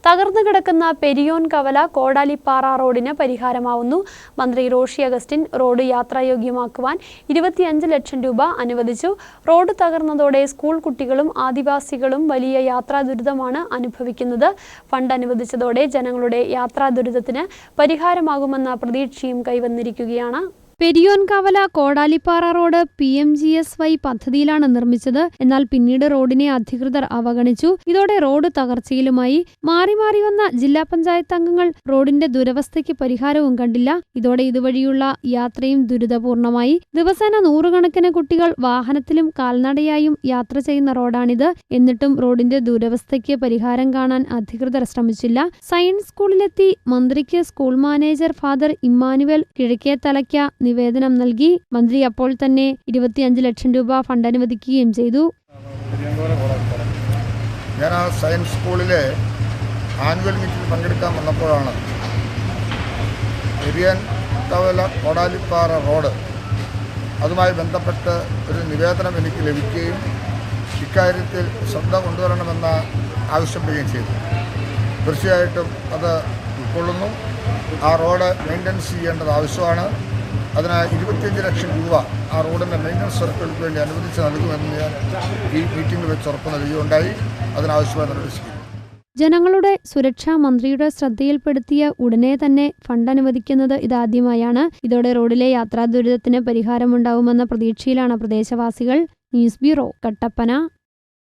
തകർന്നു കിടക്കുന്ന പെരിയോൻ കവല കോടാലിപ്പാറ റോഡിന് പരിഹാരമാവുന്നു. മന്ത്രി റോഷി അഗസ്റ്റിൻ റോഡ് യാത്രായോഗ്യമാക്കുവാൻ 25 ലക്ഷം രൂപ അനുവദിച്ചു. റോഡ് തകർന്നതോടെ സ്കൂൾ കുട്ടികളും ആദിവാസികളും വലിയ യാത്രാ ദുരിതമാണ് അനുഭവിക്കുന്നത്. ഫണ്ട് അനുവദിച്ചതോടെ ജനങ്ങളുടെ യാത്രാ ദുരിതത്തിന് പരിഹാരമാകുമെന്ന പ്രതീക്ഷയും കൈവന്നിരിക്കുകയാണ്. പെരിയോൻ കവല കോടാലിപ്പാറ റോഡ് PMGSY പദ്ധതിയിലാണ് നിർമ്മിച്ചത്. എന്നാൽ പിന്നീട് റോഡിനെ അധികൃതർ അവഗണിച്ചു. ഇതോടെ റോഡ് തകർച്ചയിലുമായി. മാറി മാറി വന്ന ജില്ലാ പഞ്ചായത്ത് അംഗങ്ങൾ റോഡിന്റെ ദുരവസ്ഥയ്ക്ക് പരിഹാരവും കണ്ടില്ല. ഇതോടെ ഇതുവഴിയുള്ള യാത്രയും ദുരിതപൂർണമായി. ദിവസേന നൂറുകണക്കിന് കുട്ടികൾ വാഹനത്തിലും കാൽനടയായും യാത്ര ചെയ്യുന്ന റോഡാണിത്. എന്നിട്ടും റോഡിന്റെ ദുരവസ്ഥയ്ക്ക് പരിഹാരം കാണാൻ അധികൃതർ ശ്രമിച്ചില്ല. സയൻസ് സ്കൂളിലെത്തി മന്ത്രിക്ക് സ്കൂൾ മാനേജർ ഫാദർ ഇമ്മാനുവൽ കിഴക്കേത്തലയ്ക്ക നിവേദനം നൽകി. മന്ത്രി അപ്പോൾ തന്നെ 25 ലക്ഷം രൂപ ഫണ്ട് അനുവദിക്കുകയും ചെയ്തു. ഞാൻ ആ സയൻസ് സ്കൂളിലെ ആനുവൽ മീറ്റിൽ പങ്കെടുക്കാൻ വന്നപ്പോഴാണ് പെരിയോൻ കവല കോടാലിപ്പാറ റോഡ് അതുമായി ബന്ധപ്പെട്ട് ഒരു നിവേദനം എനിക്ക് ലഭിക്കുകയും ഇക്കാര്യത്തിൽ ശ്രദ്ധ കൊണ്ടുവരണമെന്ന ആവശ്യപ്പെടുകയും ചെയ്തു. തീർച്ചയായിട്ടും അത് ഉൾക്കൊള്ളുന്നു. ആ റോഡ് മെയിൻ്റനൻസ് ചെയ്യേണ്ടത് ആവശ്യമാണ്. അതിന് 25 ലക്ഷം രൂപ ആ റോഡിൻ്റെ മെയിൻ്റനൻസ് വർക്കുകൾക്ക് വേണ്ടി അനുവദിച്ച് നൽകുമെന്ന് ഞാൻ ഈ മീറ്റിംഗിൽ വെച്ച് ഉറപ്പ് നൽകുകയുണ്ടായി. അതിനാവശ്യമായ നടപടി സ്വീകരിക്കും. ജനങ്ങളുടെ സുരക്ഷ മന്ത്രിയുടെ ശ്രദ്ധയിൽപ്പെടുത്തിയ ഉടനെ തന്നെ ഫണ്ട് അനുവദിക്കുന്നത് ഇതാദ്യമായാണ്. ഇതോടെ റോഡിലെ യാത്രാ ദുരിതത്തിന് പരിഹാരമുണ്ടാവുമെന്ന പ്രതീക്ഷയിലാണ് പ്രദേശവാസികൾ. News bureau, Kattappana.